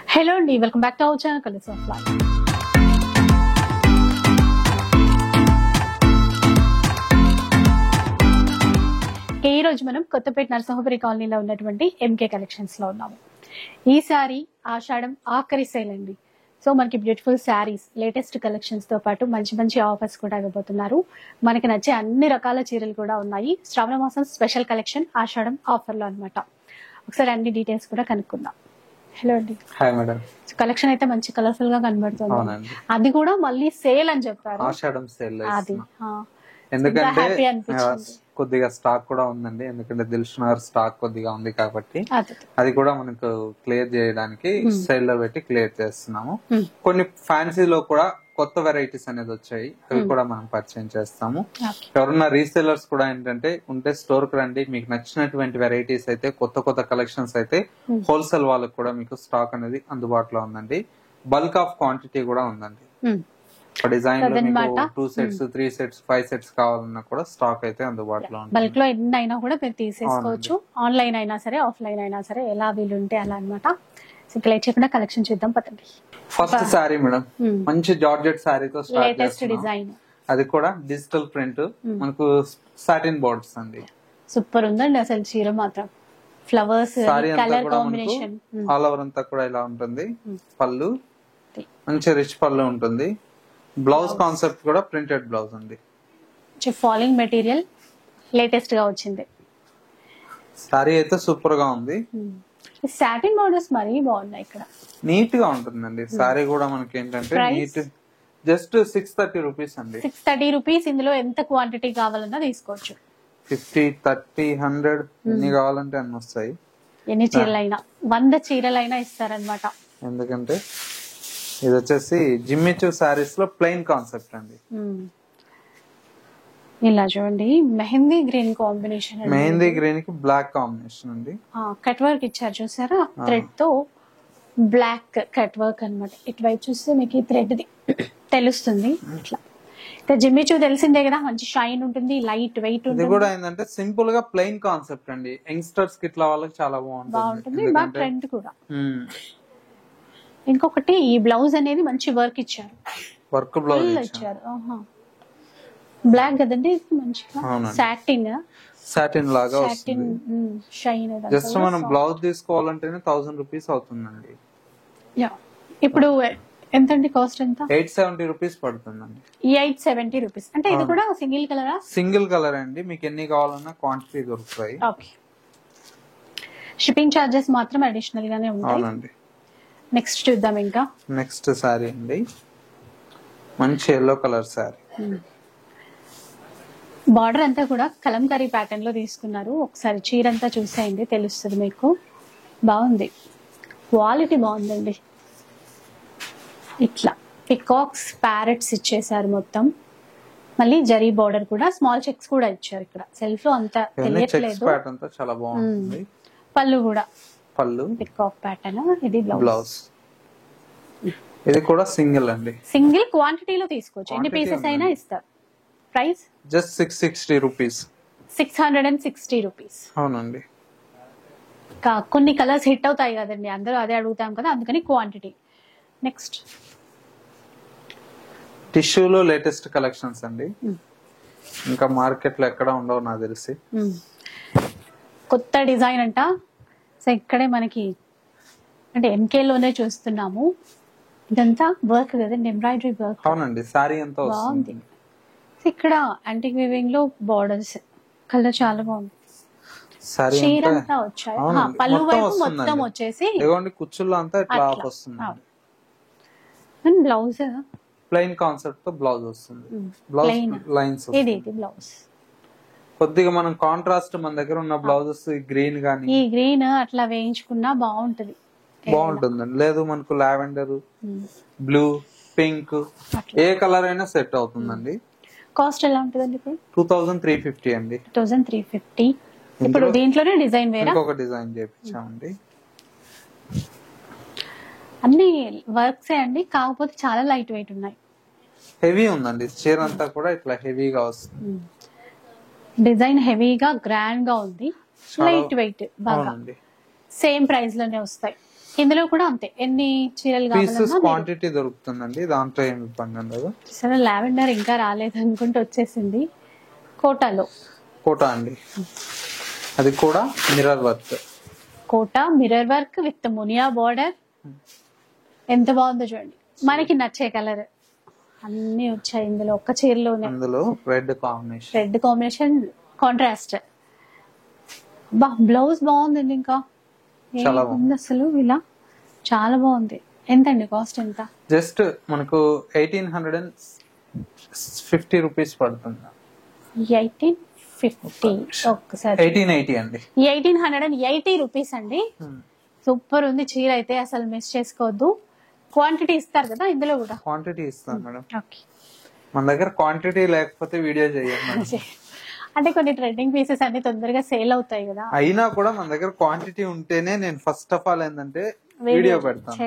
Hello and welcome back to our channel Colors of Life. ఈ రోజు మనం కొత్తపేట నరసింహపురి కాలనీలో ఉన్నటువంటి ఎంకే కలెక్షన్స్ లో ఉన్నాము. ఈ సారీ ఆషాఢం ఆఖరి సేల్ అండి. సో మనకి బ్యూటిఫుల్ శారీస్ లేటెస్ట్ కలెక్షన్స్ తో పాటు మంచి మంచి ఆఫర్స్ కూడా ఇవ్వబోతున్నారు. మనకి నచ్చే అన్ని రకాల చీరలు కూడా ఉన్నాయి. శ్రావణ మాసం స్పెషల్ కలెక్షన్ ఆషాఢం ఆఫర్ లో అన్నమాట. ఒకసారి అన్ని డీటెయిల్స్ కూడా కనుక్కుందాం. హలో అండి. Hi madam. కలెక్షన్ అయితే మంచి కలర్ఫుల్ గా కనబడుతుంది. అది కూడా మళ్ళీ సేల్ అని చెప్పారు. ఆషాఢం సేల్ అది ఎందుకంటే కొద్దిగా స్టాక్ కూడా ఉందండి. ఎందుకంటే దిల్షునగర్ స్టాక్ కొద్దిగా ఉంది కాబట్టి అది కూడా మనకు క్లియర్ చేయడానికి సేల్ లో పెట్టి క్లియర్ చేస్తున్నాము. కొన్ని ఫ్యాన్సీలో కూడా కొత్త వెరైటీస్ అనేది వచ్చాయి, అవి కూడా మనం పరిచయం చేస్తాము. ఎవరన్నా రీసెలర్స్ కూడా ఏంటంటే ఉంటే స్టోర్ కి రండి, మీకు నచ్చినటువంటి వెరైటీస్ అయితే కొత్త కొత్త కలెక్షన్స్ అయితే హోల్సేల్ వాళ్ళకి కూడా మీకు స్టాక్ అనేది అందుబాటులో ఉందండి. బల్క్ ఆఫ్ క్వాంటిటీ కూడా ఉందండి. డిజైన్ లో మీకు 2 sets 3 sets 5 sets కావాలన్నా కూడా స్టాక్ అయితే అందుబాటులో ఉంది. బల్క్ లో ఎన్ని అయినా కూడా మీరు తీసేసుకోవచ్చు. ఆన్లైన్ అయినా సరే ఆఫ్లైన్ అయినా సరే ఎలా వీలుంటే అలా అన్నమాట. లేట్ చేయకుండా కలెక్షన్ చూద్దాం పదండి. ఫస్ట్ సారీ మేడం, మంచి జార్జెట్ సారీతో స్టార్ట్ లేటెస్ట్ డిజైన్, అది కూడా డిజిటల్ ప్రింట్, మనకు సాటిన్ బోర్డ్స్ అండి. సూపర్ ఉందండి అసలు చీర మాత్రం. Flowers colour combination all over అంతా కూడా ఇలా ఉంటుంది. పళ్ళు మంచి రిచ్ పళ్ళు ఉంటుంది. బ్లౌజ్ కాన్సెప్ట్ కూడా ప్రింటెడ్ బ్లౌజ్ ఉంది. ఫాలింగ్ మెటీరియల్ లేటెస్ట్ గా వచ్చింది. సారీ అయితే సూపర్ గా ఉంది. సాటిన్ బోర్డర్స్ మరీ బాగున్నాయి. ఇక్కడ నీట్ గా ఉంటుందండి. సారీ కూడా మనకి ఏంటంటే నీట్, జస్ట్ 630 రూపీస్ అండి. 630 రూపీస్. ఇందులో ఎంత క్వాంటిటీ కావాలన్నా తీసుకోవచ్చు. 50, 30, 100 ఎన్ని కావాలంటే అన్ని వస్తాయి. ఎన్ని చీరలైనా 100 చీరలైనా ఇస్తారనమాట. ఎందుకంటే ఇది వచ్చేసి జిమ్మిచూ సారీస్ లో ప్లెయిన్ కాన్సెప్ట్ అండి. ఇలా చూడండి, mehndi green combination. Mehndi green కి బ్లాక్ కాంబినేషన్ అండి. కట్ వర్క్ ఇచ్చారు చూసారా, థ్రెడ్ తో బ్లాక్ కట్ వర్క్ అనమాట. ఇటువైపు చూస్తే మీకు ఈ థ్రెడ్ తెలుస్తుంది. ఇట్లా ఇంకా జిమ్మిచూ తెలిసిందే కదా, మంచి షైన్ ఉంటుంది, లైట్ వెయిట్ ఉంటుంది. ఇది కూడా ఏంటంటే సింపుల్ గా ప్లెయిన్ కాన్సెప్ట్ అండి. యంగ్స్టర్స్ కి ఇట్లా వాళ్ళకి చాలా బాగుంటుంది. బాగా ట్రెండ్ కూడా. ఇంకొకటి ఈ బ్లౌజ్ అనేది మంచి వర్క్ ఇచ్చారు. వర్క్ బ్లౌజ్ ఇచ్చారు. బ్లాక్ కదండి, మంచిగా సాటిన్ సాటిన్ లాగా వస్తుంది. షైన్. జస్ట్ మనం బ్లౌజ్ తీసుకోవాలంటేనే 1000 రూపీస్ అవుతుందండి. ఇప్పుడు ఎంతండి కాస్ట్? ఎంత? 870 రూపీస్ పడుతుందండి. 870 రూపీస్. అంటే ఇది కూడా సింగిల్ కలరా? సింగిల్ కలర్ అండి. మీకు ఎన్ని కావాలన్నా క్వాంటిటీ దొరుకుతాయి. ఓకే. షిప్పింగ్ చార్జెస్ మాత్రం అడిషనల్ గానే ఉంటాయి. అవునండి. నెక్స్ట్ చూద్దాం. ఇంకా నెక్స్ట్ సారీ అండి, మంచి ఎల్లో కలర్ సారీ. బార్డర్ అంతా కూడా కలంకారీ ప్యాటర్న్ లో తీసుకున్నారు. ఒకసారి చీర అంతా చూసేయండి, తెలుస్తుంది మీకు. బాగుంది, క్వాలిటీ బాగుందండి. ఇట్లా పికాక్స్ ప్యారెట్స్ ఇచ్చేసారు మొత్తం. మళ్ళీ జరీ బార్డర్ కూడా, స్మాల్ చెక్స్ కూడా ఇచ్చారు. ఇక్కడ సెల్ఫ్ లో అంతా తెలియట్లేదు. చాలా బాగుంది. పళ్ళు కూడా పళ్ళు పికాక్ ప్యాటర్న్. ఇది బ్లౌజ్. ఇది కూడా సింగిల్ అండి. సింగిల్ క్వాంటిటీలో తీసుకోవచ్చు, ఎన్ని పీసెస్ అయినా ఇస్తారు. Price just 660 rupees. 660 రూపీస్. అవునండి. కొన్ని కలర్స్ హిట్ అవుతాయి కదండి, అందరూ అదే అడుగుతాం కదా, అందుకని క్వాంటిటీ. నెక్స్ట్ టిష్యూలో లేటెస్ట్ కలెక్షన్స్ అండి. ఇంకా మార్కెట్ లో ఎక్కడ ఉండవు నాకు తెలిసి. కొత్త డిజైన్ అంట. సో ఇక్కడే మనకి అంటే ఎంకే లోనే చూస్తున్నాము. ఇదంతా వర్క్ కదండి, ఎంబ్రాయిడరీ వర్క్. అవునండి. సారీ అంతా బాగుంది. ఇక్కడ యాంటిక్ వీవింగ్ లో బార్డర్స్, కలర్ చాలా బాగుంది. చీర అంతా వచ్చాయి. పళ్ళు వైపు మొత్తం వచ్చేసి కుచ్చుల్లో అంతా ఇట్లా వస్తుంది. బ్లౌజ్ ప్లెయిన్ కాన్సెప్ట్ తో బ్లౌజ్ వస్తుంది. Blouse lines. ఇది బ్లౌజ్ కొద్దిగా మనం కాంట్రాస్ట్, మన దగ్గర ఉన్న బ్లౌజెస్ గ్రీన్ గానీ, ఈ గ్రీన్ అట్లా వేయించుకున్నా బాగుంటది. బాగుంటుందండి. లేదు మనకు లావెండర్, బ్లూ, పింక్ ఏ కలర్ అయినా సెట్ అవుతుందండి. కాస్ట్ ఎలా ఉంటుందండి? ఇప్పుడు 2350 అండి. 2350. ఇప్పుడు దీంట్లోనే డిజైన్ వేరే ఇంకొక డిజైన్ చేపించామండి. అన్ని వర్క్స్ అండి, కాకపోతే చాలా లైట్ వెయిట్ ఉన్నాయి. హెవీ ఉందండి చీర అంతా కూడా ఇట్లా హెవీగా వస్తుంది. డిజైన్ హెవీగా గ్రాండ్ గా ఉంది, లైట్ వెయిట్ బాగా. సేమ్ ప్రైస్ లోనే వస్తాయి. ఇందులో కూడా అంతే, ఎన్ని చీరలు పీసెస్ క్వాంటిటీ దొరుకుతుందండి, దాంట్లో ఏమి ఇబ్బంది ఉండదు. సరే లావెండర్ ఇంకా రాలేదు అనుకుంటే వచ్చేసింది. కోటా అండి, అది కూడా mirror work. Kota mirror work with మునియా బార్డర్. ఎంత బాగుందో చూడండి, మనకి నచ్చే కలర్ అన్ని వచ్చాయి ఇందులో ఒక్క చీరలోనే. అందులో రెడ్ కాంబినేషన్ కాంట్రాస్ట్. బా బ్లౌజ్ బాగుందండి, ఇంకా ఉంది అసలు ఇలా చాలా బాగుంది. ఎంతండి కాస్ట్? ఎంత? జస్ట్ మనకు 1850 రూపీస్ పడుతుంది. 1850 ఒక్కసారి 1880 అండి. 1880 రూపీస్ అండి. సూపర్ ఉంది చీర అయితే, అసలు మిస్ చేసుకోవద్దు. క్వాంటిటీ ఇస్తారు కదా ఇందులో కూడా? క్వాంటిటీ ఇస్తాం మేడం. మన దగ్గర క్వాంటిటీ లేకపోతే వీడియో చేయండి. అంటే కొన్ని ట్రెండింగ్ పీసెస్ అన్ని తొందరగా సేల్ అవుతాయి కదా, అయినా కూడా మన దగ్గర క్వాంటిటీ ఉంటేనే నేను ఫస్ట్ ఆఫ్ ఆల్ ఏంటంటే వీడియో పెడతాను.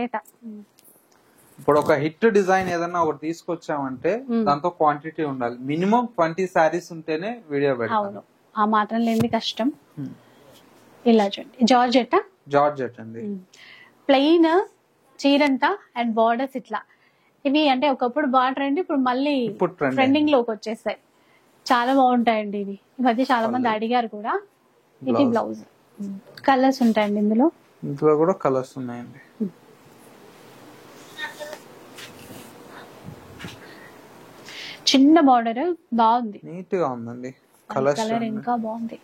ఇప్పుడు ఒక హిట్ డిజైన్ ఏదన్నా ఒకటి తీసుకొచ్చామంటే దాంతో క్వాంటిటీ ఉండాలి. మినిమం 20 సారీస్ ఉంటేనే వీడియో పెడతాను. ఆ మాత్రం లేని కష్టం. ఇలా చూడండి, జార్జెట్ అండి, ప్లెయిన్ చీరంతా అండ్ బార్డర్స్ ఇట్లా. ఇవి అంటే ఒకప్పుడు బాగా ట్రెండ్, ఇప్పుడు మళ్ళీ ట్రెండింగ్ లోకి వచ్చేసాయి. చాలా బాగుంటాయండి ఇవి. ఈ మధ్య చాలా మంది అడిగారు కూడా. ఇది బ్లౌజ్. కలర్స్ ఉంటాయండి ఇందులో కూడా కలర్స్ ఉన్నాయండి. చిన్న బార్డర్ బాగుంది, నీట్ గా ఉందండి. కలర్ ఇంకా బాగుంది.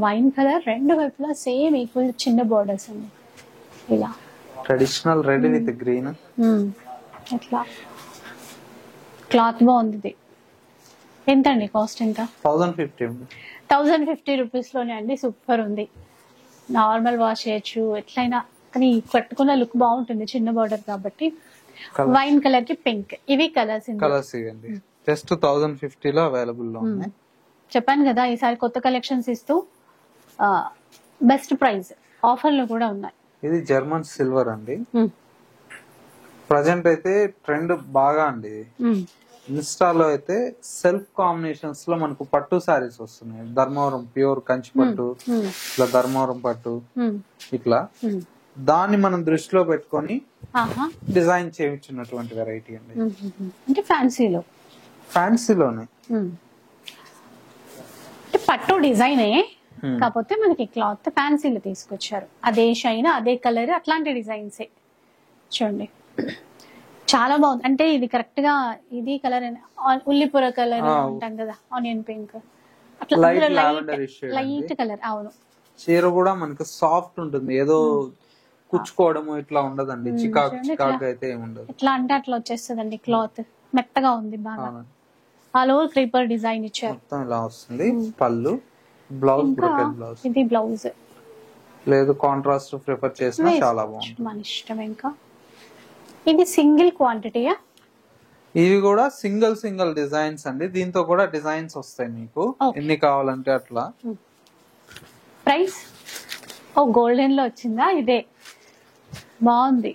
వైన్ కలర్, రెండు వైపులా సేమ్ ఈక్వల్ చిన్న బార్డర్స్ అండి. ఇలా ట్రెడిషనల్ రెడ్ విత్ గ్రీన్. ఇట్లా క్లాత్ బాగుంది. ఎంత అండి కాస్ట్? ఎంత? 1050 రూపీస్ లోనే అండి. సూపర్ ఉంది, నార్మల్ వాష్ చేయొచ్చు ఎట్లయినా, కానీ కట్టుకున్న లుక్ బాగుంటుంది చిన్న బార్డర్ కాబట్టి. వైన్ కలర్ కి పింక్, ఇవి కలర్స్ ఇవ్వండి. జస్ట్ 1050 లో అవైలబుల్ లో ఉన్నాయి. చెప్పాను కదా ఈసారి కొత్త కలెక్షన్స్ ఇస్తూ బెస్ట్ ప్రైస్ ఆఫర్లు కూడా ఉన్నాయి. ఇది జర్మన్ సిల్వర్ అండి. ప్రజెంట్ అయితే ట్రెండ్ బాగా అండి. ఇన్స్టాలో అయితే సెల్ఫ్ కాంబినేషన్స్ లో మనకు పట్టు సారీస్ వస్తున్నాయి. ధర్మవరం ప్యూర్ కంచి పట్టు, ఇట్లా ధర్మవరం పట్టు, ఇట్లా దాన్ని మనం దృష్టిలో పెట్టుకొని డిజైన్ చేయించినటువంటి వెరైటీ అండి. అంటే ఫ్యాన్సీలోనే పట్టు డిజైనే, కాకపోతే మనకి క్లాత్ ఫ్యాన్సీలో తీసుకొచ్చారు. అదే షైన్, అదే కలర్, అట్లాంటి డిజైన్సే చూడండి. చాలా బాగుంది. అంటే ఇది కరెక్ట్ గా ఇది కలర్ ఉల్లిపొర కలర్ అంటాం కదా, ఆనియన్ పింక్, అట్లా లైట్ కలర్. అవును, చీర కూడా మనకు సాఫ్ట్ ఉంటుంది, ఏదో కుచ్చుకోవడం ఇట్లా ఉండదండి. చికాకు అయితే ఏముండదు. ఎట్లా అంటే అట్లా వచ్చేస్తుందండి, క్లాత్ మెత్తగా ఉంది బాగా. ఆల్ ఓవర్ క్రీపర్ డిజైన్ ఇచ్చారు. మొత్తం ఇలా వస్తుంది. పళ్ళు, బ్లౌజ్ ఇది బ్లౌజ్ లేదు, కాంట్రాస్ట్ ప్రిఫర్ చేసినా చాలా బాగుంది, మన ఇష్టం. ఇంకా ఇది సింగిల్ క్వాంటిటీయా? ఇవి కూడా సింగిల్ డిజైన్స్ అండి. దీంతో కూడా డిజైన్స్ వస్తాయి మీకు ఎన్ని కావాలంటే అట్లా. ప్రైస్ గోల్డెన్ లో వచ్చిందా? ఇదే బాగుంది,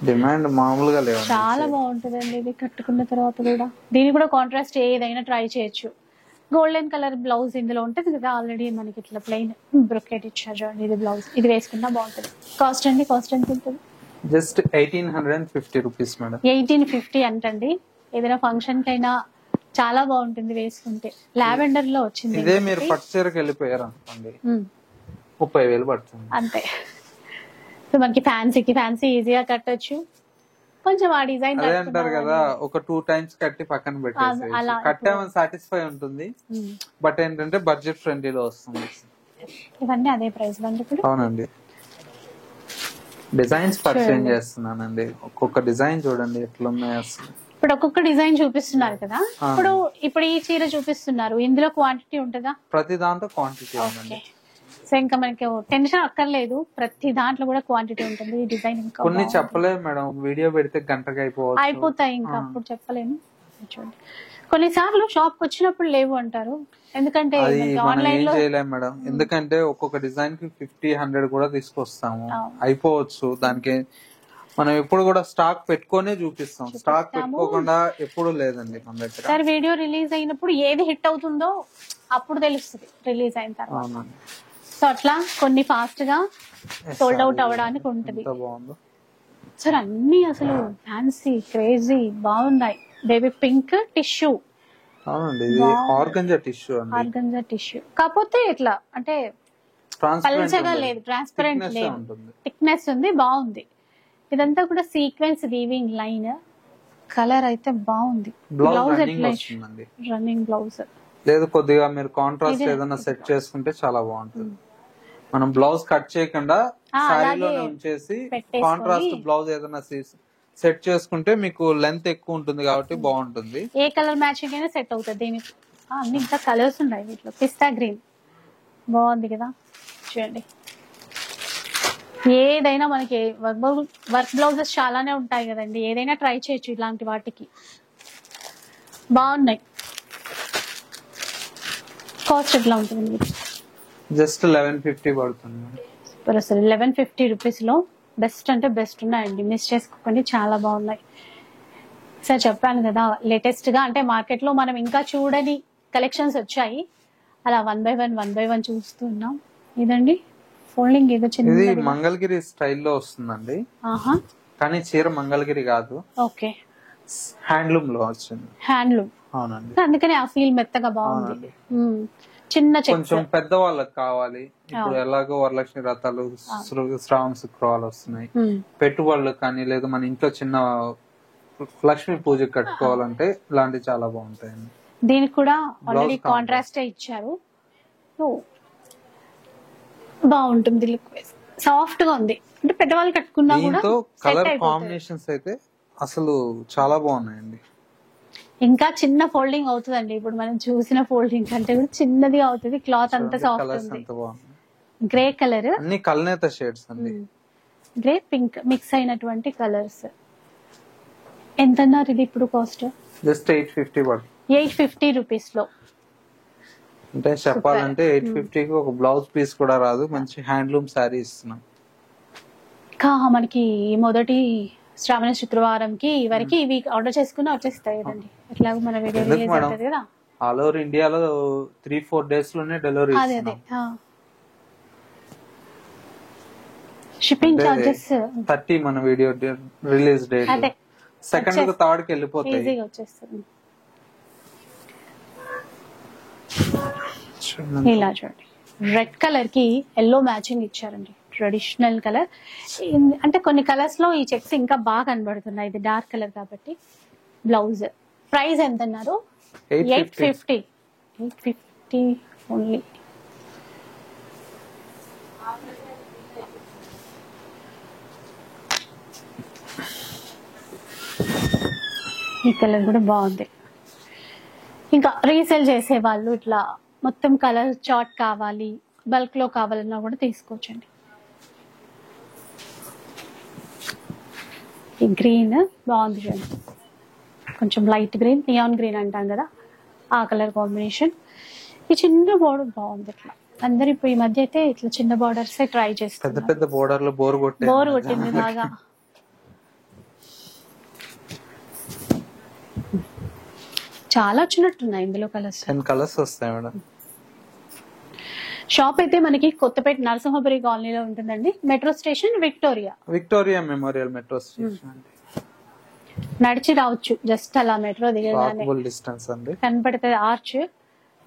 డిమాండ్ మామూలుగా లేదు, చాలా బాగుంటుందండి ఇది కట్టుకున్న తర్వాత కూడా. దీని కూడా కాంట్రాస్ట్ ఏదైనా ట్రై చేయొచ్చు. గోల్డెన్ కలర్ బ్లౌజ్ ఇందులో ఉంటుంది కదా ఆల్రెడీ. మనకి ఇట్లా ప్లెయిన్ బ్రొకెట్ ఇచ్చారు చూడండి, ఇది బ్లౌజ్. ఇది వేసుకున్నా బాగుంటుంది. కాస్ట్ అండి? కాస్ట్ ఎంత ఉంటుంది? Just 1850 rupees madam. 1850 అంటండి. ఏదైనా ఫంక్షన్ కైనా చాలా బాగుంటుంది వేసుకుంటే. లావెండర్ లో వచ్చింది. ఇదే మీరు పట్టు చీరకి వెళ్ళిపోయారు అనుకోండి, 30,000 పడుతుంది అంతే. సో మనకి ఫ్యాన్సీ ఈజీగా కట్టొచ్చు. కొంచెం ఆ డిజైన్ అంటారు కదా, ఒక 2 టైమ్స్ కట్టి పక్కన పెట్టేసి కట్టామని సాటిస్ఫై ఉంటుంది. బట్ ఏంటంటే బడ్జెట్ ఫ్రెండ్లీలో వస్తుంది. ఇవన్నీ అదే ప్రైస్ అండి ఇప్పుడు? అవునండి. డిజైన్స్ పర్చేజ్ చేస్తున్నానండి. ఒక్కొక్క డిజైన్ చూడండి ఎట్లున్నాయి అసలు. ఇప్పుడు ఒక్కొక్క డిజైన్ చూపిస్తున్నారు కదా, ఇప్పుడు ఈ చీర చూపిస్తున్నారు, ఇందులో క్వాంటిటీ ఉంటుందా? ప్రతి దాంట్లో క్వాంటిటీ ఉందండి. సో ఇంకా మనకి టెన్షన్ అక్కర్లేదు, ప్రతి దాంట్లో కూడా క్వాంటిటీ ఉంటుంది. ఈ డిజైన్ ఇంకా కొన్ని చెప్పలేము మేడం, వీడియో పెడితే గంటకి అయిపోతాయి, ఇంకా అప్పుడు చెప్పలేము. చూడండి, కొన్నిసార్లు షాప్ కి వచ్చినప్పుడు లేవు అంటారు, ఎందుకంటే ఆన్లైన్ లో చేయలేము మేడం. ఎందుకంటే ఒక్కొక్క డిజైన్ కి 50-100 కూడా తీసుకొస్తాము, అయిపోవచ్చు. దానికి మనం ఎప్పుడు కూడా స్టాక్ పెట్టుకునే చూపిస్తాం, స్టాక్ పెట్టుకోకుండా ఎప్పుడు లేదండి మన దగ్గర. సార్ వీడియో రిలీజ్ అయినప్పుడు ఏది హిట్ అవుతుందో అప్పుడు తెలుస్తుంది, రిలీజ్ అయిన తర్వాత. సో అట్లా కొన్ని ఫాస్ట్ గా సోల్డ్ అవుట్ అవడానికి ఉంటుంది. సార్ అన్ని అసలు ఫ్యాన్సీ క్రేజీ బాగున్నాయి. Baby pink tissue. అవునండి, ఇది ఆర్గంజా టిష్యూ అండి. ఆర్గంజా టిష్యూ కాకపోతే ఇట్లా అంటే పల్చగా లేదు, ట్రాన్స్పరెంట్ లేదు, థిక్నెస్ ఉంది, బాగుంది. ఇదంతా కూడా సీక్వెన్స్ వీవింగ్ లైన్. కలర్ అయితే బాగుంది. బ్లౌజ్ రన్నింగ్ బ్లౌజ్ లేదు, కొద్దిగా మీరు కాంట్రాస్ట్ ఏదైనా సెట్ చేసుకుంటే చాలా బాగుంటుంది. మనం బ్లౌజ్ కట్ చేయకుండా శారీలోనే ఉంచేసి కాంట్రాస్ట్ బ్లౌజ్ ఏదైనా సెట్ చేసుకుంటే మీకు లెంత్ ఎక్కువ ఉంటుంది కాబట్టి బాగుంటుంది. ఏ కలర్ మ్యాచింగ్ అయినా సెట్ అవుతుంది దీనికి. అన్ని ఇంకా కలర్స్ ఉన్నాయి వీటిలో. పిస్తా గ్రీన్ బాగుంది కదా, చూడండి. ఏదైనా మనకి వర్క్ బ్లౌజెస్ చాలానే ఉంటాయి కదండి, ఏదైనా ట్రై చేయొచ్చు ఇలాంటి వాటికి. బాగున్నాయి. కాస్ట్ ఎట్లా ఉంటుంది? జస్ట్ 1150 పడుతుంది. అసలు 1150 రూపీస్ లో బెస్ట్ అంటే బెస్ట్ ఉన్నాయండి, మిస్ చేసుకోకండి, చాలా బాగున్నాయి. సార్ చెప్పాను కదా, లేటెస్ట్ గా అంటే మార్కెట్ లో మనం ఇంకా చూడని కలెక్షన్స్ వచ్చాయి. అలా వన్ బై వన్ చూస్తున్నాం. ఇదండి ఫోల్డింగ్ ఏదో చిన్నది. ఇది మంగళగిరి స్టైల్లో వస్తుందండి. కానీ చీర మంగళగిరి కాదు, ఓకే, హ్యాండ్లూమ్ లో వచ్చింది. హ్యాండ్లూమ్, అవునండి. అందుకని ఆ ఫీల్ మెత్తగా బాగుంది. చిన్న కొంచెం పెద్ద వాళ్ళకి కావాలి. ఇప్పుడు ఎలాగో వరలక్ష్మి వ్రతాలు, శ్రావణ శుక్రవారాలు వస్తున్నాయి. పెట్టుబడులు కానీ లేదా మన ఇంట్లో చిన్న లక్ష్మీ పూజ కట్టుకోవాలంటే ఇలాంటివి చాలా బాగుంటాయండి. దీనికి కూడా ఆల్రెడీ కాంట్రాస్ట్ ఇచ్చారు, బాగుంటుంది. లుక్ సాఫ్ట్ గా ఉంది, అంటే పెద్దవాళ్ళు కట్టుకున్నా కూడా. కలర్ కాంబినేషన్స్ అయితే అసలు చాలా బాగున్నాయండి. ఇంకా చిన్న ఫోల్డింగ్ అవుతుందండి. ఇప్పుడు మనం చూసిన ఫోల్డింగ్ కంటే కూడా చిన్నది అవుతుంది. క్లాత్ అంతా సాఫ్ట్ ఉంది. గ్రే కలర్, అన్ని కల్నేత షేడ్స్ అండి. గ్రే పింక్ మిక్స్ అయినటువంటి కలర్స్. ఎంత అన్నారు ఇది ఇప్పుడు కాస్ట్? జస్ట్ 850 పడుతుంది. 850 రూపీస్ లో. అంటే చెప్పాలంటే 850 కి ఒక బ్లౌజ్ పీస్ కూడా రాదు. మంచి హ్యాండ్లూమ్ శారీ ఇస్తున్నాం. మనకి మొదటి శ్రావణ శుక్రవారంకి వరకు ఇవి ఆర్డర్ చేసుకుని వచ్చేస్తాయి కదండి. ఎట్లాగో మన వీడియో రిలీజ్ అవుతుంది కదా. ఆల్ ఓవర్ ఇండియాలో 3-4 డేస్ లోనే డెలివరీ. అదే షిప్పింగ్ చార్జెస్ 30 మన వీడియో రిలీజ్ డేట్. అదే సెకండ్ కి థర్డ్ కి వెళ్ళిపోతాయి, ఈజీగా వచ్చేస్తుంది. ఇలా చూడండి, రెడ్ కలర్ కి ఎల్లో మ్యాచింగ్ ఇచ్చారండి. Traditional colour. అంటే కొన్ని కలర్స్ లో ఈ చెక్స్ ఇంకా బాగా కనబడుతున్నాయి. ఇది డార్క్ కలర్ కాబట్టి. బ్లౌజ్ ప్రైస్ ఎంత అన్నారు? 850. 850 ఓన్లీ. ఈ కలర్ కూడా బాగుంది. ఇంకా రీసేల్ చేసే వాళ్ళు ఇట్లా మొత్తం కలర్ చార్ట్ కావాలి, బల్క్ లో కావాలన్నా కూడా తీసుకోవచ్చండి. ఈ గ్రీన్ బాగుంది చూడండి, కొంచెం లైట్ గ్రీన్, నియాన్ గ్రీన్ అంటాం కదా, ఆ కలర్ కాంబినేషన్. ఈ చిన్న బోర్డర్ బాగుంది. ఇట్లా అందరు ఇప్పుడు ఈ మధ్య అయితే ఇట్లా చిన్న బోర్డర్స్ ట్రై చేస్తారు. పెద్ద పెద్ద బోర్డర్ లో బోర్ కొట్టింది బాగా. చాలా వచ్చినట్టున్నాయి ఇందులో కలర్స్. 10 కలర్స్ వస్తాయి మేడం. షాప్ అయితే మనకి కొత్తపేట నరసింహపురి కాలనీలో ఉంటుందండి. Metro station Victoria memorial metro station. నడిచి రావచ్చు, జస్ట్ అలా మెట్రో దిగగానే డిస్టెన్స్ అండి. కనపడుతుంది ఆర్చ్,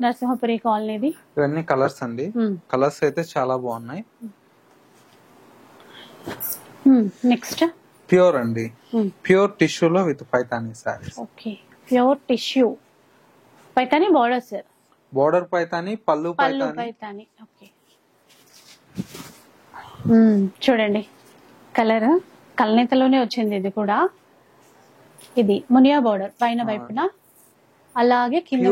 నరసింహపురి కాలనీది. ఇవన్నీ కలర్స్ అండి. కలర్స్ అయితే చాలా బాగున్నాయి. నెక్స్ట్ ప్యూర్ అండి, ప్యూర్ టిష్యూలో with Paithani saris. Okay, pure tissue Paithani borders. Border Paithani, పళ్ళు పైతానీ. ఓకే, చూడండి కలర్ కల్నేతలోనే వచ్చింది. ఇది కూడా ఇది మునియా బోర్డర్ పైన వైపున, అలాగే కింద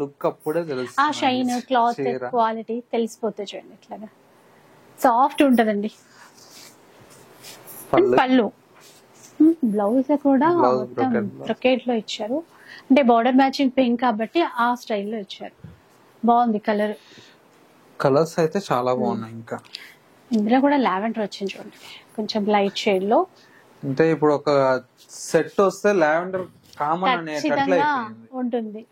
లుక్ అప్పుడే తెలుస్తుంది. ఆ షైన్, క్లాత్ క్వాలిటీ తెలిసిపోతుంది. చూడండి ఇట్లాగా సాఫ్ట్ ఉంటదండి. పళ్ళు, బ్లౌజ్ కూడా మొత్తం బ్రొకేట్ లో ఇచ్చారు. అంటే బార్డర్ మ్యాచింగ్ పింక్ కాబట్టి ఆ స్టైల్లో ఇచ్చారు. బాగుంది కలర్. కలర్స్ అయితే చాలా బాగున్నాయి. ఇంకా ఇందులో కూడా లావెండర్ వచ్చింది చూడండి, కొంచెం లైట్ షేడ్ లో. అంటే ఇప్పుడు ఒక సెట్ వస్తే లావెండర్ కామన్ అనేటట్లే ఉంటుంది.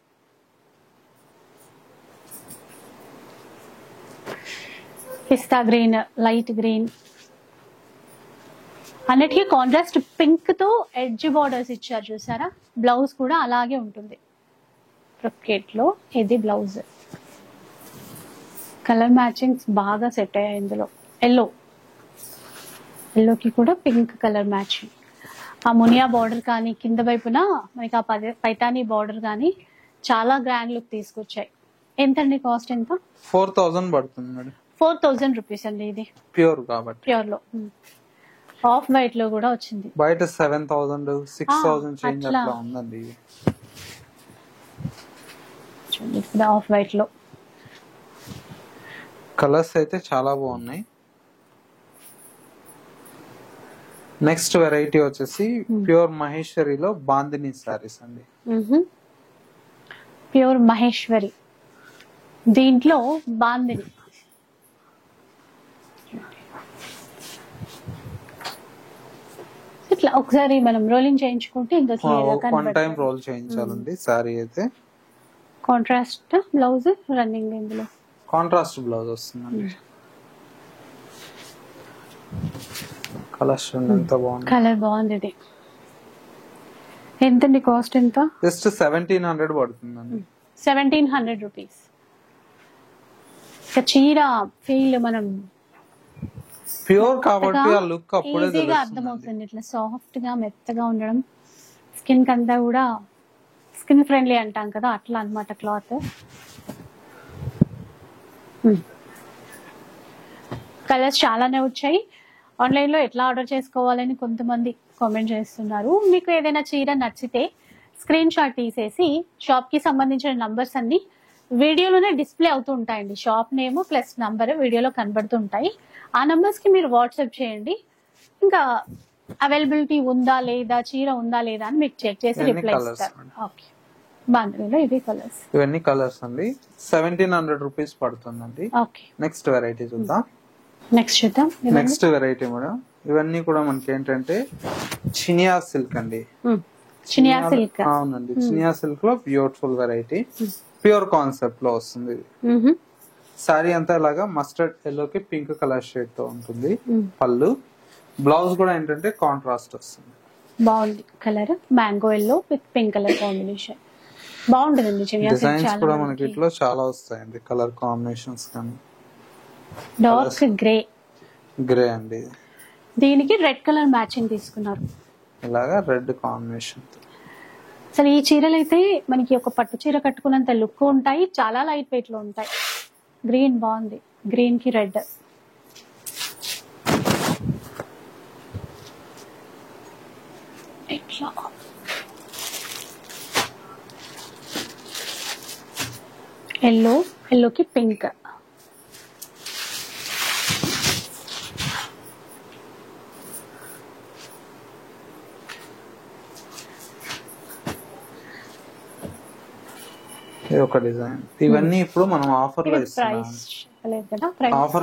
పిస్తా గ్రీన్, లైట్ గ్రీన్, అన్నిటికీ కాంట్రాస్ట్ పింక్ తో ఎడ్జ్ బార్డర్స్ ఇచ్చారు చూసారా. బ్లౌజ్ కూడా అలాగే ఉంటుంది బ్రొకెట్ లో. ఇది బ్లౌజ్. కలర్ మ్యాచింగ్స్ బాగా సెట్ అయ్యాయి ఇందులో. ఎల్లోకి కూడా పింక్ కలర్ మ్యాచింగ్. ఆ మునియా బార్డర్ కానీ కింద వైపున మనకి ఆ పైతానీ బార్డర్ కానీ చాలా గ్రాండ్ లుక్ తీసుకొచ్చాయి. ఎంతండి కాస్ట్? ఎంత? 4000 పడుతుంది మేడం. 4000 రూపీస్ అండి. ఇది ప్యూర్ కాబట్టి. ప్యూర్ లో ఆఫ్ వైట్ లో కూడా వచ్చింది. బయట 7000 6000 చేంజ్ అట్లా ఉందండి. చూడండి ఆఫ్ వైట్ లో కలర్స్ అయితే చాలా బాగున్నాయి. నెక్స్ట్ వెరైటీ వచ్చేసి ప్యూర్ మహేశ్వరిలో బాందిని సారీస్ అండి. ప్యూర్ మహేశ్వరి దీంట్లో బాందిని. ఇట్లా ఒకసారి మనం రోలింగ్ చేయించుకుంటే ఇంకా వన్ టైం రోల్ చేయించాలండి సారీ అయితే. Contrast blouse running. ఇందులో కాంట్రాస్ట్ బ్లౌజ్ వస్తుందండి. కలర్ ఎంత బాగుంది. కలర్ బాగుంది. ఇది ఎంతండి కాస్ట్? ఎంత? జస్ట్ 1700 పడుతుందండి. 1700 రూపీస్. ఇక చీర ఫీల్ మనం ప్యూర్ కాబట్టి ఆ లుక్ అప్పుడే ఈజీగా అర్థమవుతుంది. ఇట్లా సాఫ్ట్ గా మెత్తగా ఉండడం, స్కిన్ కంతా కూడా స్కిన్ ఫ్రెండ్లీ అంటాం కదా, అట్లా అన్నమాట క్లాత్. కలర్స్ చాలానే వచ్చాయి. ఆన్లైన్ లో ఎట్లా ఆర్డర్ చేసుకోవాలని కొంతమంది కామెంట్ చేస్తున్నారు. మీకు ఏదైనా చీర నచ్చితే స్క్రీన్ షాట్ తీసేసి షాప్ కి సంబంధించిన నంబర్స్ అన్ని వీడియోలోనే డిస్ప్లే అవుతూ ఉంటాయండి. షాప్ నేమ్ ప్లస్ నంబర్ వీడియోలో కనబడుతూ ఉంటాయి. ఆ నంబర్స్ కి మీరు వాట్సాప్ చేయండి. ఇంకా అవైలబిలిటీ ఉందా లేదా, చీర ఉందా లేదా అని మీకు చెక్ చేసి రిప్లై ఇస్తారు. ఓకే, బాంధనీలో ఇవి కలర్స్. ఇవన్నీ కలర్స్ అండి. 1700 రూపీస్ పడుతుందండి. ఓకే, నెక్స్ట్ వెరైటీ చూద్దాం. నెక్స్ట్ చూద్దాం. నెక్స్ట్ వెరైటీ మేడం, ఇవన్నీ కూడా మనకి ఏంటంటే చినియా సిల్క్ అండి. చినియా సిల్క్. అవునండి, చినియా సిల్క్ లో బ్యూటిఫుల్ వెరైటీ. ప్యూర్ కాన్సెప్ట్ లో వస్తుంది. సారీ అంతా ఇలాగా మస్టర్డ్ ఎల్లో కి పింక్ కలర్ షేడ్ తో ఉంటుంది. పళ్ళు, బ్లౌజ్ కూడా ఏంటంటే కాంట్రాస్ట్ వస్తుంది. బాగుంది colour. Mango yellow with pink colour combination బాగుంటుందండి. డిజైన్స్ కూడా మనకి ఇట్లా చాలా వస్తాయండి. కలర్ కాంబినేషన్స్ కానీ డార్క్ గ్రే అండి. దీనికి రెడ్ కలర్ మ్యాచింగ్ తీసుకున్నారు. ఇలాగా రెడ్ కాంబినేషన్. అసలు ఈ చీరలు అయితే మనకి ఒక పట్టు చీర కట్టుకున్నంత లుక్ ఉంటాయి. చాలా లైట్ వెయిట్ లో ఉంటాయి. గ్రీన్ బాగుంది. గ్రీన్ కి రెడ్. ఇట్లా ఎల్లోకి పింక్. ఒక డిజైన్. ఇవన్నీ ఇప్పుడు మనం ఆఫర్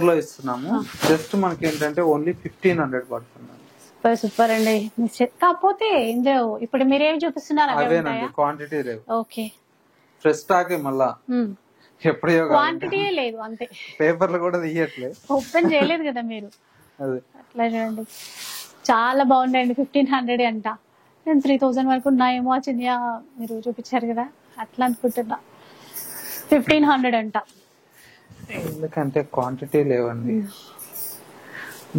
లో ఇస్తున్నాము. జస్ట్ మనకి ఏంటంటే ఓన్లీ 1500 పడుతుంది. సూపర్ అండి. కాకపోతే ఇందులో ఇప్పుడు మీరేం చూపిస్తున్నారు? అవేనండి, క్వాంటిటీ లేవు. ఓకే, ఫ్రెష్ స్టాక్ మళ్ళా ఎప్పుడో క్వాంటిటీ లేదు అంతే. పేపర్లు కూడా తీయట్లేదు, ఓపెన్ చేయలేదు కదా మీరు. అట్లా చూడండి, చాలా బాగున్నాయండి. 1500 అంట. నేను 3000 వరకు ఉన్నాయేమో చిన్న మీరు చూపించారు కదా, అట్లా అనుకుంటున్నా. 1500 అంట. ఎందుకంటే క్వాంటిటీ లేవండి,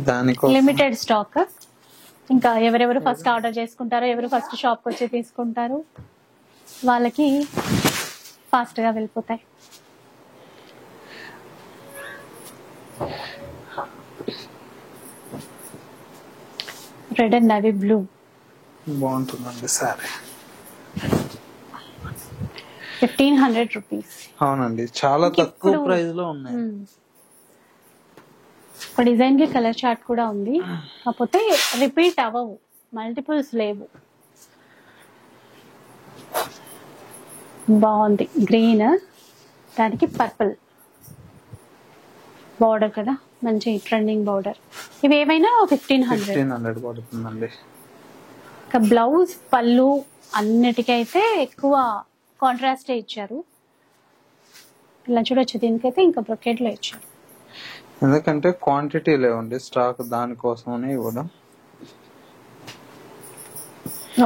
దానికి లిమిటెడ్ స్టాక్. ఇంకా ఎవరెవరు ఫస్ట్ ఆర్డర్ చేసుకుంటారో, ఎవరు ఫస్ట్ షాప్కి వచ్చి తీసుకుంటారు, వాళ్ళకి ఫాస్ట్ గా వెళ్ళిపోతాయి. రెడ్ అండ్ నేవీ బ్లూ బాగుంటుందండి సారీ. 1500 రూపీస్. అవునండి, చాలా తక్కువ ప్రైస్ లో ఉన్నాయి. ఒక డిజైన్ కి కలర్ చార్ట్ కూడా ఉంది, కాకపోతే రిపీట్ అవ్వవు, మల్టిపుల్స్ లేవు. బాగుంది. గ్రీన్, దానికి పర్పుల్ బార్డర్ కదా, మంచి ట్రెండింగ్ బార్డర్. ఇవి ఏమైనా 1500 పడుతుందండి. బ్లౌజ్ పళ్ళు అన్నిటికైతే ఎక్కువ కాంట్రాస్టే ఇచ్చారు. ఇలా చూడొచ్చు. దీనికైతే ఇంకా బ్రొకెట్ లో ఇచ్చారు. ఎందుకంటే క్వాంటిటీ లేవండి స్టాక్, దానికోసమని ఇవ్వడం.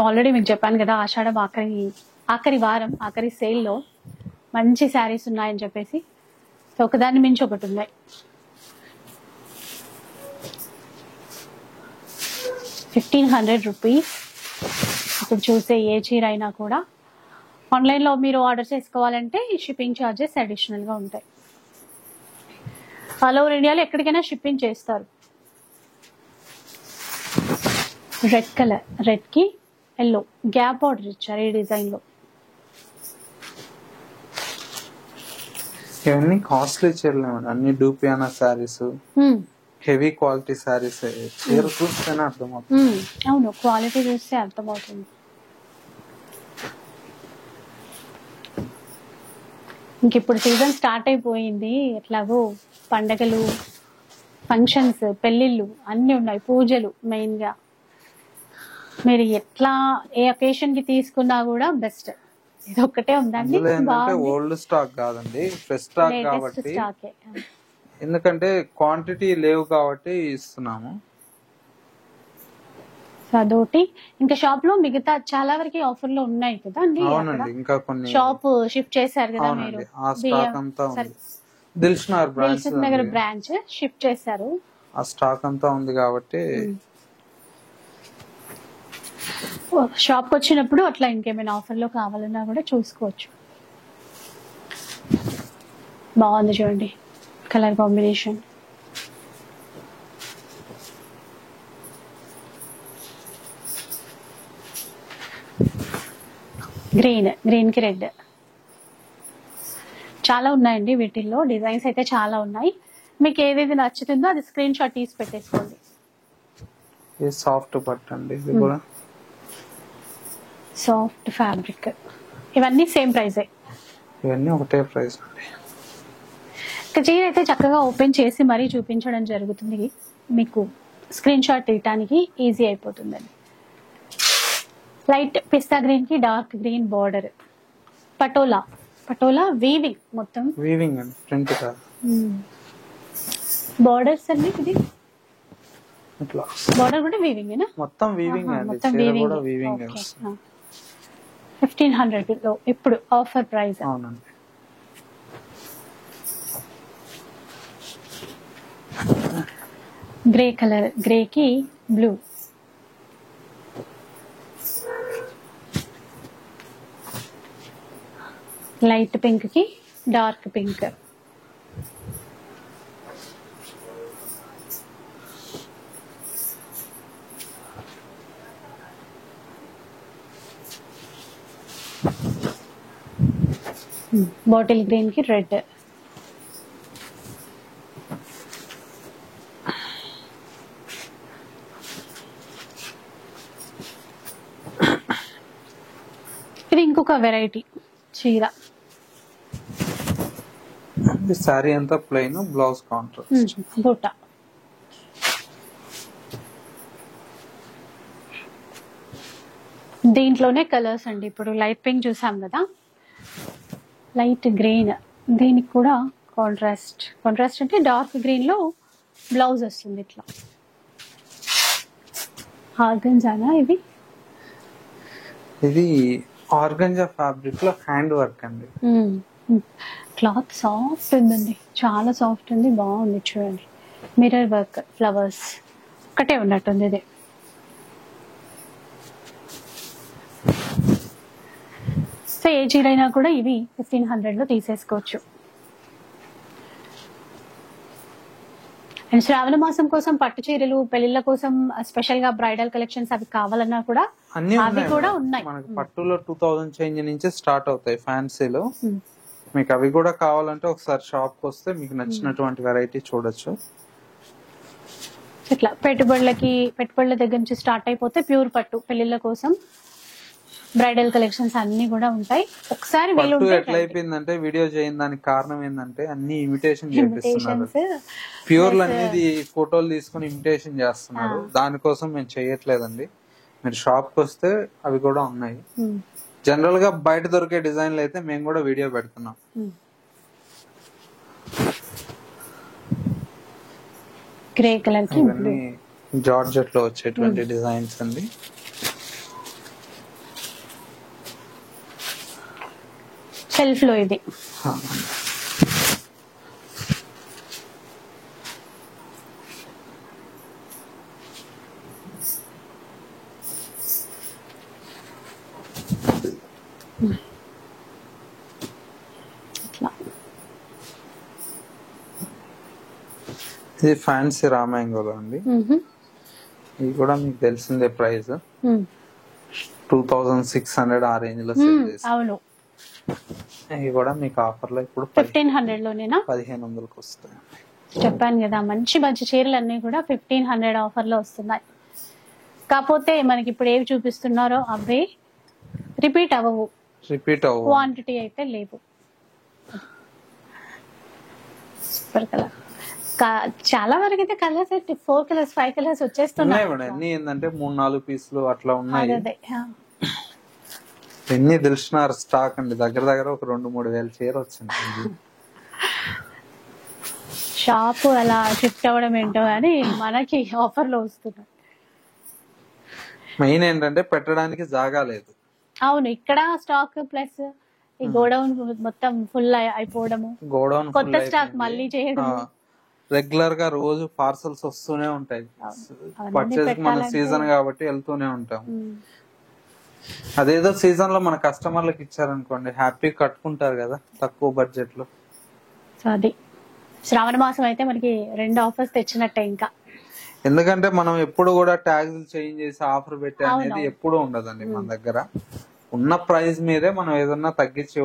ఆల్రెడీ మీకు చెప్పాను కదా, ఆషాఢం ఆఖరి వారం, ఆఖరి సేల్లో మంచి శారీస్ ఉన్నాయని చెప్పేసి. సో ఒకదాన్ని మించి ఒకటి ఉన్నాయి. ₹1,500. ఇప్పుడు చూసే ఏ చీర అయినా కూడా ఆన్లైన్లో మీరు ఆర్డర్ చేసుకోవాలంటే షిప్పింగ్ ఛార్జెస్ అడిషనల్గా ఉంటాయి. ఆల్ ఓవర్ ఇండియాలో ఎక్కడికైనా షిప్పింగ్ చేస్తారు. రెడ్ కలర్, రెడ్కి ఎల్లో గ్యాప్ బార్డర్ ఇచ్చారు ఈ డిజైన్లో. ఇవన్నీ కాస్ట్లీ చీరలు, అన్ని dupion saris, heavy quality saris. చీర చూస్తేనే అర్థమవుతుంది. అవును, క్వాలిటీ చూస్తే అర్థమవుతుంది. ఇంక ఇప్పుడు సీజన్ స్టార్ట్ అయిపోయింది. ఎట్లాగో పండగలు, ఫంక్షన్స్, పెళ్ళిళ్ళు అన్ని ఉన్నాయి, పూజలు మెయిన్ గా. మీరు ఎట్లా ఏ అకేషన్ కి తీసుకున్నా కూడా బెస్ట్. ఇది ఒక్కటే ఉందండి, ఓల్డ్ స్టాక్ కాదండి, ఫ్రెష్ స్టాక్ కాబట్టి. ఎందుకంటే క్వాంటిటీ లేవు కాబట్టి ఇస్తున్నాము. అదొకటి. ఇంకా షాప్ లో మిగతా చాలా వరకు ఆఫర్ లో ఉన్నాయి కదా అండి. అవునండి, ఇంకా కొన్ని షాప్ షిఫ్ట్ చేశారు కదా మీరు. ఆ స్టాక్ అంతా ఉంది. దిల్సుఖ్ నగర్ బ్రాంచ్ షిఫ్ట్ చేశారు. ఆ స్టాక్ అంతా ఉంది కాబట్టి షాప్ కి వచ్చినప్పుడు అట్లా ఇంకేమైనా ఆఫర్ లో కావాలన్నా కూడా చూసుకోవచ్చు. బాగుంది చూడండి కలర్ కాంబినేషన్. గ్రీన్ కి రెడ్ చాలా ఉన్నాయండి. వీటిల్లో డిజైన్స్ అయితే చాలా ఉన్నాయి. మీకు ఏదేది నచ్చుతుందో అది స్క్రీన్ షాట్ తీసి పెట్టేసుకోండి. సాఫ్ట్ పట్టు అండి, ఇది కూడా సాఫ్ట్ ఫ్యాబ్రిక్. ఇవన్నీ సేమ్ ప్రైస్, ఇవన్నీ ఒకటే ప్రైస్ అండి. చీర అయితే చక్కగా ఓపెన్ చేసి మరీ చూపించడం జరుగుతుంది. మీకు స్క్రీన్ షాట్ తీయటానికి ఈజీ అయిపోతుందండి. లైట్ పిస్తా గ్రీన్ కి dark green border. Patola weaving, మొత్తం వీవింగ్ అండి, ప్రింట్ కాదు. బార్డర్స్ అన్ని ఇది ఇట్లా బార్డర్ కూడా వీవింగ్ ఏనా? మొత్తం వీవింగ్ అండి, మొత్తం చీర కూడా వీవింగ్. 1500 లో ఇప్పుడు ఆఫర్ ప్రైస్. అవునండి. గ్రే కలర్, గ్రేకి బ్లూ. లైట్ పింక్ కి డార్క్ పింక్. బాటిల్ గ్రీన్ కి రెడ్. ఇది ఇంకొక వెరైటీ చీర. సారీ అంతా ప్లెయిన్, బ్లౌజ్ కాంట్రాస్ట్ బూటా. దీంట్లోనే కలర్స్ అండి. ఇప్పుడు లైట్ పింక్ చూసాం కదా, లైట్ గ్రీన్, దీనికి కూడా కాంట్రాస్ట్ అంటే డార్క్ గ్రీన్ లో బ్లౌజ్ వస్తుంది. ఇట్లా ఆర్గంజానా ఇది? ఇది ఆర్గంజా ఫ్యాబ్రిక్ లో హ్యాండ్ వర్క్ అండి. క్లాత్ సాఫ్ట్ ఉందండి, చాలా సాఫ్ట్ ఉంది, బాగుంది చూడండి. మిర్రర్ వర్క్, ఫ్లవర్స్ ఒకటే ఉన్నట్టుంది ఇది. సో ఏ చీర అయినా కూడా ఇవి 1500 లో తీసేసుకోవచ్చు. అండ్ శ్రావణ మాసం కోసం పట్టు చీరలు, పెళ్లిళ్ళ కోసం స్పెషల్ గా బ్రైడల్ కలెక్షన్స్ అవి కావాలన్నా కూడా అవి కూడా ఉన్నాయి. మనకి పట్టులో 2000 చేంజ్ నుంచి స్టార్ట్ అవుతాయి ఫ్యాన్సీలో. మీకు అవి కూడా కావాలంటే ఒకసారి షాప్ కి వస్తే మీకు నచ్చినటువంటి వెరైటీ చూడొచ్చు. ఇట్లా పెట్టుబడుల దగ్గర నుంచి స్టార్ట్ అయిపోతే ప్యూర్ పట్టు పెళ్లిళ్ళ కోసం బ్రైడల్ కలెక్షన్స్ అన్ని కూడా ఉంటాయి. ఒకసారి ఎట్లా అయిపోయిందంటే వీడియో చేయని దానికి కారణం ఏంటంటే అన్ని ఇమిటేషన్ చేపిస్తున్నారు. ప్యూర్ అనేది ఫోటోలు తీసుకుని ఇమిటేషన్ చేస్తున్నారు. దానికోసం మేము చేయట్లేదండి. మీరు షాప్ కి వస్తే అవి కూడా ఉన్నాయి. జనరల్ గా బయట దొరికే డిజైన్లు అయితే మేము కూడా వీడియో పెడుతున్నాం. గ్రే కలర్ కి ఇవన్నీ జార్జెట్ లో వచ్చేటువంటి డిజైన్స్ అండి. షెల్ఫ్ లో ఇది ఇది ఫ్యాన్సీ రామాంగోలో అండి. ఇది కూడా మీకు తెలిసిందే ప్రైస్ 2600 ఆ రేంజ్ లో సేల్ చేస్తాం. అవును, ఇది కూడా మీకు ఆఫర్ లో ఇప్పుడు 1500 లోనేనా 1500కి వస్తాయి. చెప్పాను కదా, మంచి మంచి చీరలు అన్ని కూడా 1500 ఆఫర్ లో వస్తున్నాయి. కాకపోతే మనకి ఇప్పుడు ఏవి చూపిస్తున్నారో అవే రిపీట్ అవ్వవు, క్వాంటిటీ అయితే లేవు. Super colour. చాలా వరకు అయితే కలర్స్ 4 కలర్స్ 5 కలర్స్ వచ్చేస్తున్నాయి. అన్ని ఏంటంటే 3-4 పీసులు అట్లా ఉన్నాయి. ఎన్ని తెలిసినారు స్టాక్ అండి, దగ్గర దగ్గర ఒక 2-3 వేల చీర వచ్చింది. షాప్ అలా షిఫ్ట్ అవ్వడం ఏంటో కానీ మనకి ఆఫర్ లో వస్తున్నాయి. మెయిన్ ఏంటంటే పెట్టడానికి జాగా లేదు. అవును, ఇక్కడ స్టాక్ ప్లస్ ఈ గోడౌన్ మొత్తం ఫుల్ అయిపోవడము, గోడౌన్ కొత్త స్టాక్ మళ్ళీ చేయడం. రెగ్యులర్ గా రోజు పార్సల్స్ వస్తూనే ఉంటాయి. పర్చేస్ మన సీజన్ కాబట్టి వెళ్తూనే ఉంటాం. అదేదో సీజన్ లో మన కస్టమర్లకు ఇచ్చారనుకోండి హ్యాపీ కట్టుకుంటారు కదా తక్కువ బడ్జెట్ లో. సో అది శ్రావణ మాసం అయితే మనకి 2 ఆఫర్స్ తెచ్చినట్టే. ఇంకా ఎందుకంటే మనం ఎప్పుడు కూడా ట్యాగ్స్ చేంజ్ చేసి ఆఫర్ పెట్టే అనేది ఎప్పుడు ఉండదండి. మన దగ్గర ఉన్న ప్రైస్ మీదే మనం ఏదన్నా తగ్గించి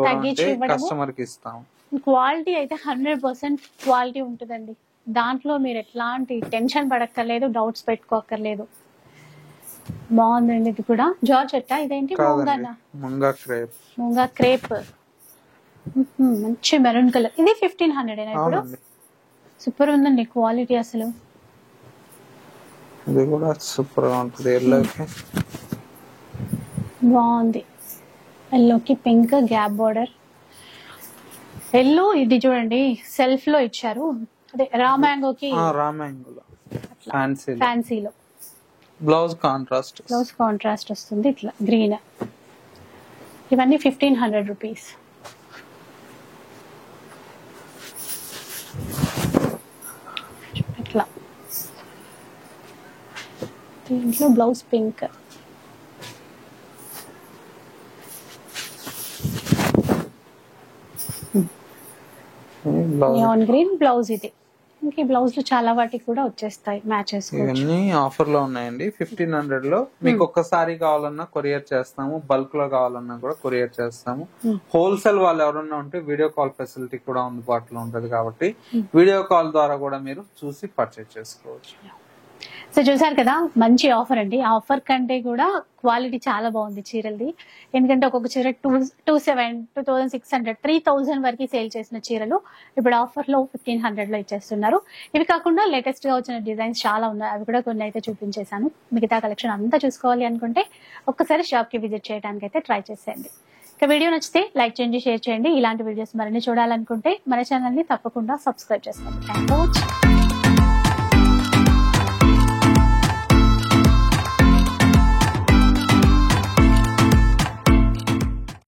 కస్టమర్ కి ఇస్తాం. క్వాలిటీ అయితే 100% క్వాలిటీ ఉంటుందండి. దాంట్లో మీరు ఎట్లాంటి టెన్షన్ పడక్కర్లేదు, డౌట్స్ పెట్టుకోక్కర్లేదు. బాగుందండి. ఇది కూడా జార్జెట్టా, ఇదేంటి ముంగా క్రేప్, మంచి మెరూన్ కలర్. ఇది 1500 ఇప్పుడు. సూపర్ ఉందండి క్వాలిటీ అసలు. ఇది కూడా సూపర్ గా ఉంటుంది. ఎల్లోకి బాగుంది, ఎల్లోకి పింక్ గ్యాప్ బోర్డర్. ఎల్లో ఇది చూడండి సెల్ఫ్ లో ఇచ్చారు. అదే రామాంగోకి ఫ్యాన్సీలో బ్లౌజ్ కాంట్రాస్ట్ వస్తుంది ఇట్లా గ్రీన్. ఇవన్నీ 1500 రూపీస్. ఇట్లా దీంట్లో blouse pink. Neon green blouse. ఇది ఇంకా బ్లౌజ్ లో చాలా వాటికి కూడా వచ్చేస్తాయి మ్యాచెస్. ఇవన్నీ ఆఫర్ లో ఉన్నాయండి 1500 లో. మీకు ఒక్కసారి కావాలన్నా కొరియర్ చేస్తాము, బల్క్ లో కావాలన్నా కూడా కొరియర్ చేస్తాము. హోల్సేల్ వాళ్ళు ఎవరన్నా ఉంటే వీడియో కాల్ ఫెసిలిటీ కూడా అందుబాటులో ఉంటది కాబట్టి వీడియో కాల్ ద్వారా కూడా మీరు చూసి పర్చేజ్ చేసుకోవచ్చు. సో చూసారు కదా, మంచి ఆఫర్ అండి. ఆఫర్ కంటే కూడా క్వాలిటీ చాలా బాగుంది చీరలది. ఎందుకంటే ఒక్కొక్క చీర 2600 3000 వరకు సేల్ చేసిన చీరలు ఇప్పుడు ఆఫర్ లో 1500 లో ఇచ్చేస్తున్నారు. ఇవి కాకుండా లేటెస్ట్ గా వచ్చిన డిజైన్స్ చాలా ఉన్నాయి, అవి కూడా కొన్ని అయితే చూపించేశాను. మిగతా కలెక్షన్ అంతా చూసుకోవాలి అనుకుంటే ఒక్కసారి షాప్ కి విజిట్ చేయడానికి అయితే ట్రై చేసేయండి. ఇక వీడియో నచ్చితే లైక్ చేయండి, షేర్ చేయండి. ఇలాంటి వీడియోస్ మరిన్ని చూడాలనుకుంటే మన ఛానల్ ని తప్పకుండా సబ్స్క్రైబ్ చేసుకోండి. Thanks for watching.